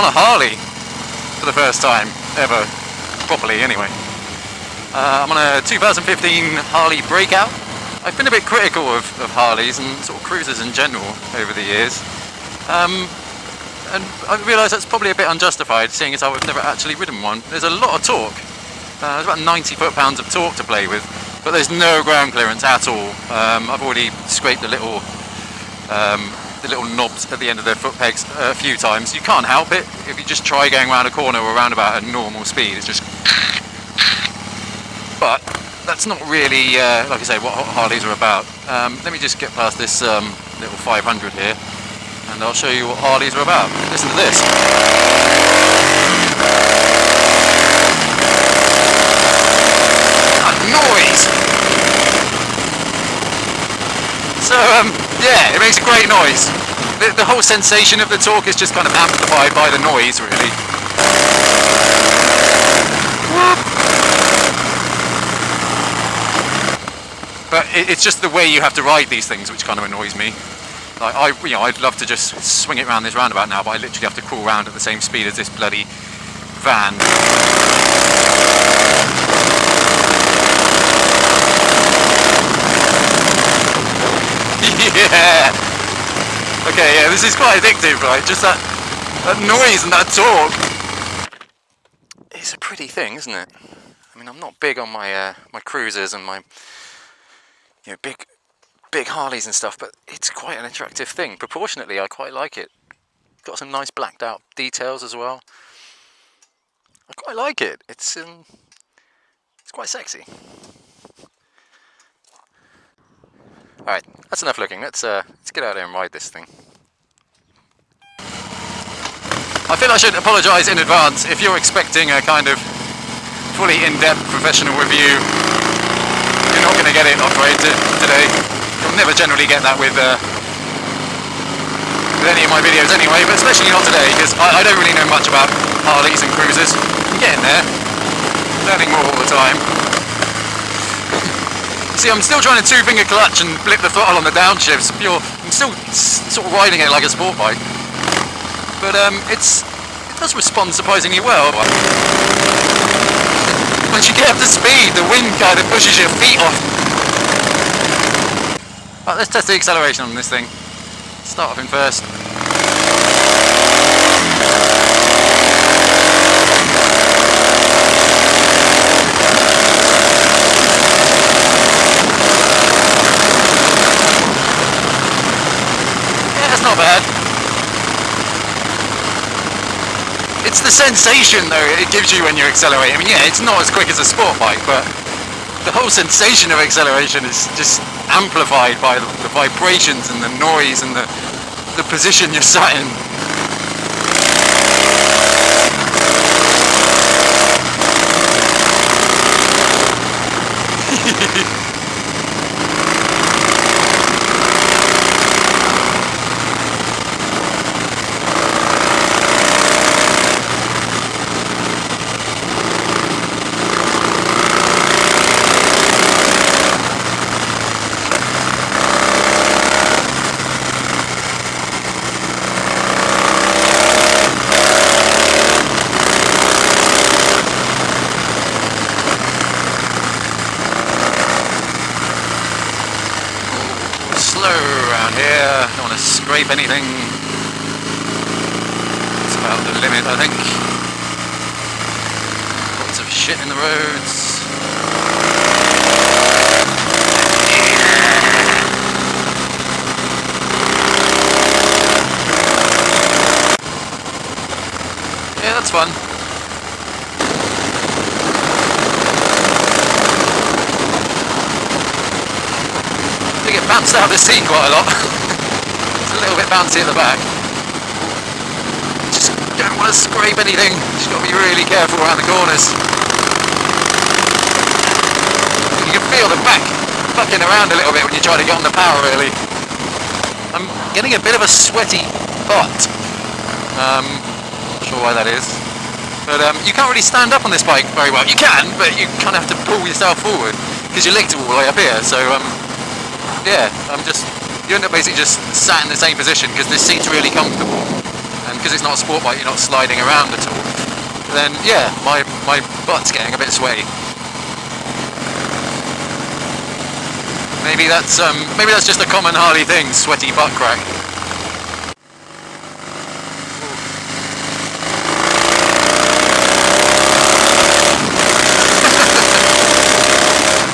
on a Harley for the first time ever, properly anyway. I'm on a 2015 Harley Breakout. I've been a bit critical of Harleys and sort of cruisers in general over the years, and I realise that's probably a bit unjustified, seeing as I've never actually ridden one. There's a lot of torque. There's about 90 foot-pounds of torque to play with, but there's no ground clearance at all. I've already scraped the little knobs at the end of the foot pegs a few times. You can't help it. If you just try going around a corner or around about a normal speed, it's just... But that's not really, like I say, what Harleys are about. Let me just get past this little 500 here, and I'll show you what Harleys are about. Listen to this. That noise! So, yeah, it makes a great noise. The whole sensation of the torque is just kind of amplified by the noise, really. But it's just the way you have to ride these things which kind of annoys me. Like I'd love to just swing it around this roundabout now, but I literally have to crawl around at the same speed as this bloody van. Yeah. Okay, yeah, this is quite addictive, right? Just that noise and that torque. It's a pretty thing, isn't it? I mean, I'm not big on my my cruisers and my big Harleys and stuff, but it's quite an attractive thing. Proportionately, I quite like it. Got some nice blacked out details as well. I quite like it. It's quite sexy. All right, that's enough looking. Let's get out there and ride this thing. I feel I should apologise in advance if you're expecting a kind of fully in-depth professional review. You're not going to get it, I'm afraid, today. You'll never generally get that with any of my videos anyway, but especially not today, because I don't really know much about Harleys and cruisers. I'm getting there, learning more all the time. See, I'm still trying to two-finger clutch and flip the throttle on the downshifts. I'm still sort of riding it like a sport bike, but it does respond surprisingly well. Once you get up to speed, the wind kind of pushes your feet off. Right, let's test the acceleration on this thing. Start off in first. Yeah, that's not bad. It's the sensation though it gives you when you accelerate. I mean, yeah, it's not as quick as a sport bike, but the whole sensation of acceleration is just amplified by the vibrations and the noise and the position you're sat in. Don't want to scrape anything. It's about the limit, I think. Lots of shit in the roads. Yeah, that's fun. I think it bounced out of the seat quite a lot. It's a little bit bouncy at the back. Just don't want to scrape anything. Just got to be really careful around the corners. You can feel the back fucking around a little bit when you try to get on the power, really. I'm getting a bit of a sweaty butt. Not sure why that is. But you can't really stand up on this bike very well. You can, but you kind of have to pull yourself forward because your legs are all the way up here. So yeah, you end up basically just sat in the same position because this seat's really comfortable. and because it's not a sport bike, you're not sliding around at all, then yeah, my butt's getting a bit sweaty. Maybe that's just a common Harley thing, sweaty butt crack.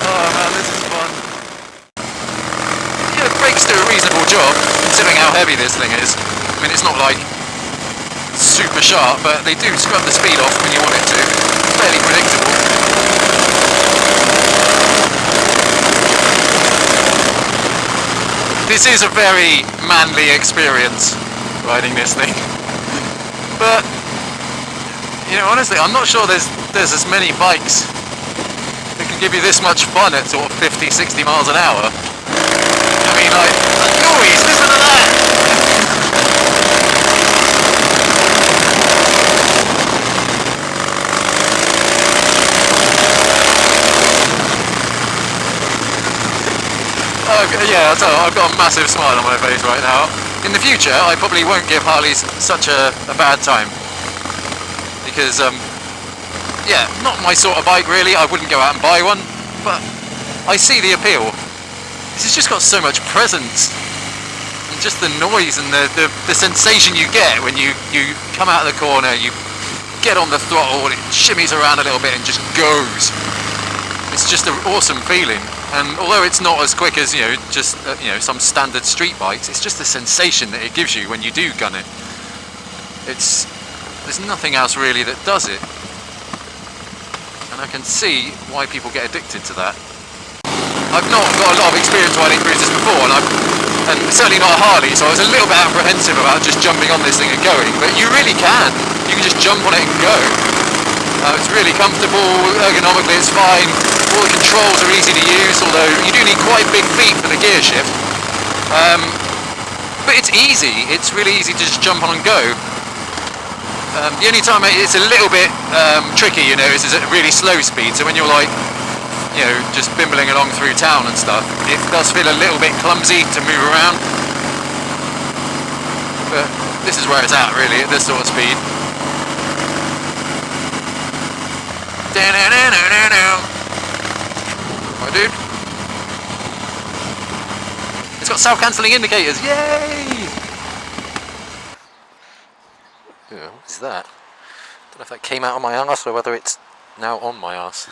Oh man, this is fun. Yeah, the brakes do a reasonable job, considering how heavy this thing is. I mean, it's not like super sharp, but they do scrub the speed off when you want it to. It's fairly predictable. This is a very manly experience, riding this thing. But, you know, honestly, I'm not sure there's as many bikes that can give you this much fun at sort of 50, 60 miles an hour. I mean, like, the noise, listen to that! Yeah, I'll tell you, I've got a massive smile on my face right now. In the future, I probably won't give Harleys such a bad time. Because, yeah, not my sort of bike really. I wouldn't go out and buy one, but I see the appeal. This has just got so much presence. And just the noise and the sensation you get when you come out of the corner, you get on the throttle, and it shimmies around a little bit and just goes. It's just an awesome feeling. And although it's not as quick as, you know, just you know, some standard street bikes, it's just the sensation that it gives you when you do gun it. There's nothing else really that does it, and I can see why people get addicted to that. I've not got a lot of experience riding cruisers before, and certainly not a Harley, so I was a little bit apprehensive about just jumping on this thing and going, but you really can. You can just jump on it and go. It's really comfortable, ergonomically it's fine, all the controls are easy to use, although you do need quite big feet for the gear shift. But it's easy, it's really easy to just jump on and go. The only time it's a little bit tricky, you know, is at really slow speed, so when you're like, you know, just bimbling along through town and stuff, it does feel a little bit clumsy to move around. But this is where it's at really, at this sort of speed. My dude. It's got self-cancelling indicators, yay! Yeah, what's that? Don't know if that came out of my arse or whether it's now on my arse.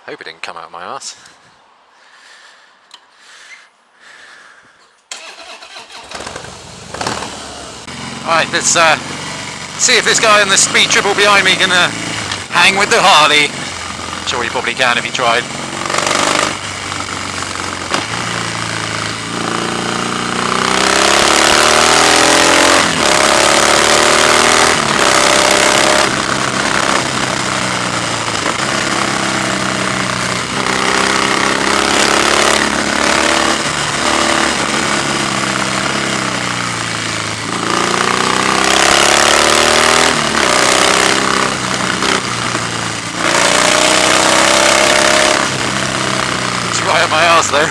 Hope it didn't come out of my arse. Alright, let's see if this guy on the speed triple behind me can hang with the Harley. I'm sure he probably can if he tried. Right up my arse though.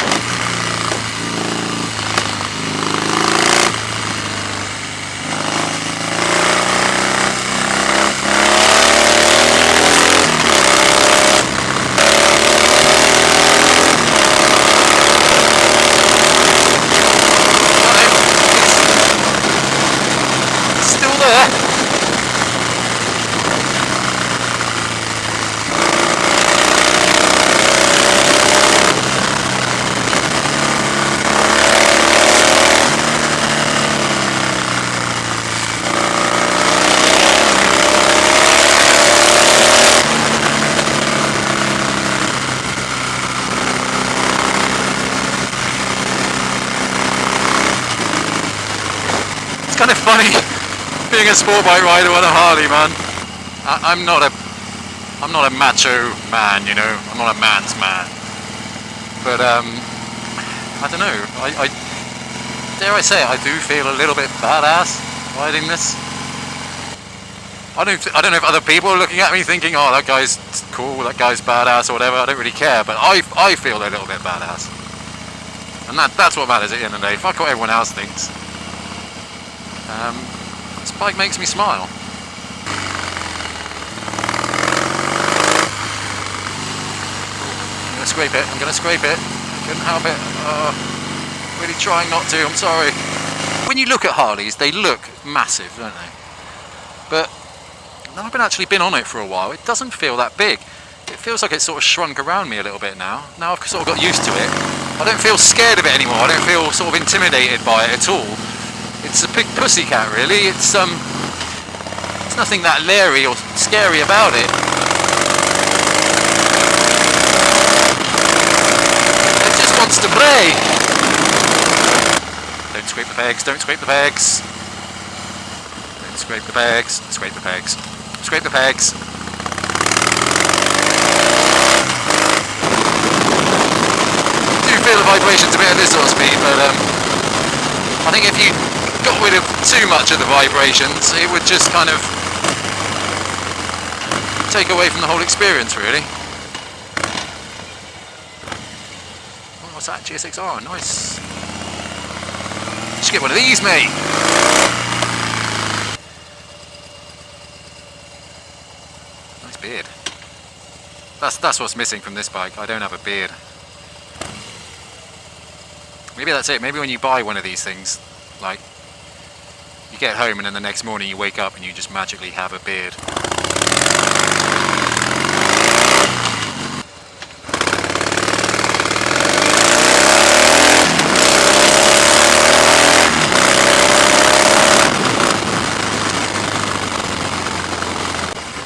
It's still there. Kind of funny being a sport bike rider on a Harley, man. I'm not a macho man, you know. I'm not a man's man. But I don't know. I dare I say it, I do feel a little bit badass riding this. I don't know if other people are looking at me thinking, oh, that guy's cool, that guy's badass or whatever. I don't really care, but I feel a little bit badass, and that's what matters at the end of the day. Fuck what everyone else thinks. This bike makes me smile. I'm gonna scrape it, I'm gonna scrape it. Couldn't help it. Really trying not to, I'm sorry. When you look at Harleys, they look massive, don't they? But now I've actually been on it for a while, it doesn't feel that big. It feels like it's sort of shrunk around me a little bit now. Now I've sort of got used to it. I don't feel scared of it anymore. I don't feel sort of intimidated by it at all. It's a big pussycat, really. It's nothing that leery or scary about it. It just wants to play. Don't scrape the pegs, don't scrape the pegs. Don't scrape the pegs, scrape the pegs. Scrape the pegs. I do feel the vibrations a bit at this sort of speed, but I think if you got rid of too much of the vibrations, it would just kind of take away from the whole experience, really. Oh, what's that? GSXR, nice. You should get one of these, mate. Nice beard. That's what's missing from this bike. I don't have a beard. Maybe that's it. Maybe when you buy one of these things, like, you get home and then the next morning you wake up and you just magically have a beard.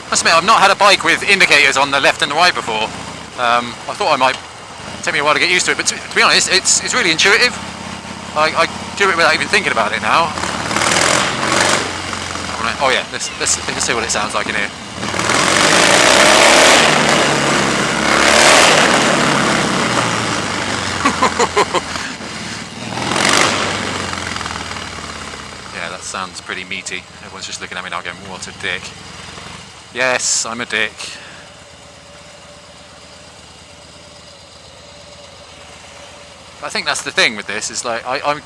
I admit, I've not had a bike with indicators on the left and the right before. I thought I might take me a while to get used to it, but to be honest, it's really intuitive. I do it without even thinking about it now. Oh yeah, let's see what it sounds like in here. Yeah, that sounds pretty meaty. Everyone's just looking at me now going, what a dick. Yes, I'm a dick. I think that's the thing with this, is like, I'm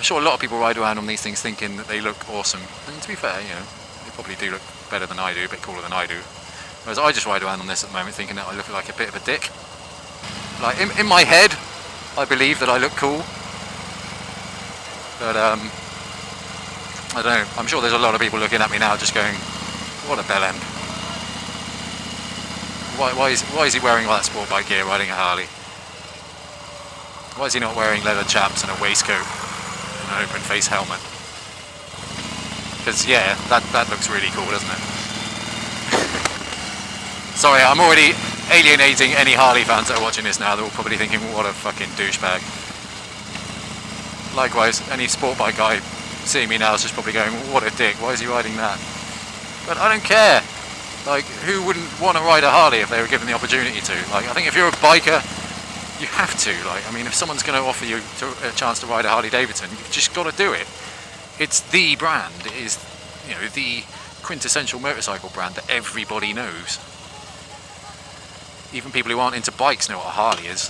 sure a lot of people ride around on these things thinking that they look awesome. And to be fair, you know, they probably do look better than I do, a bit cooler than I do. Whereas I just ride around on this at the moment thinking that I look like a bit of a dick. Like, in my head, I believe that I look cool. But, I don't know, I'm sure there's a lot of people looking at me now just going, what a bellend. Why is he wearing all that sport bike gear riding a Harley? Why is he not wearing leather chaps and a waistcoat and an open face helmet? Because yeah, that looks really cool, doesn't it? Sorry, I'm already alienating any Harley fans that are watching this now. They're all probably thinking, what a fucking douchebag. Likewise, any sport bike guy seeing me now is just probably going, what a dick, why is he riding that? But I don't care. Like, who wouldn't want to ride a Harley if they were given the opportunity to? Like, I think if you're a biker, you have to. Like, I mean, if someone's going to offer you a chance to ride a Harley Davidson, you've just got to do it. It's the brand. It is, you know, the quintessential motorcycle brand that everybody knows. Even people who aren't into bikes know what a Harley is.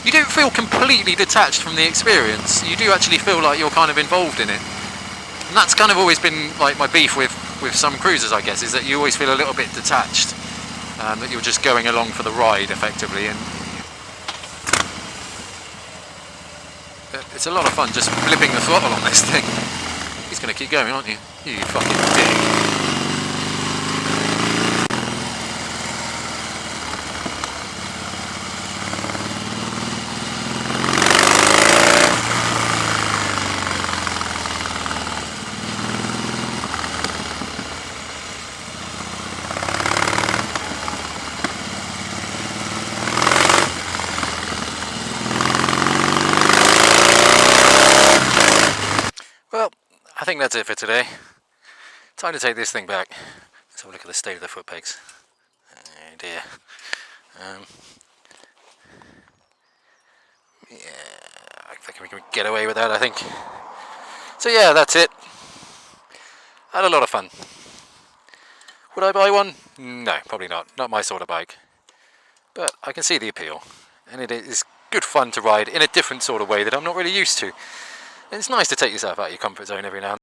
You don't feel completely detached from the experience. You do actually feel like you're kind of involved in it. And that's kind of always been like my beef with some cruisers, I guess, is that you always feel a little bit detached. That you're just going along for the ride, effectively. And it's a lot of fun just flipping the throttle on this thing. He's going to keep going, aren't you? You fucking dick. I think that's it for today. Time to take this thing back. Let's have a look at the state of the foot pegs. Oh dear. Yeah, I think we can get away with that, I think. So yeah, that's it. I had a lot of fun. Would I buy one? No, probably not. Not my sort of bike. But I can see the appeal. And it is good fun to ride in a different sort of way that I'm not really used to. It's nice to take yourself out of your comfort zone every now and then.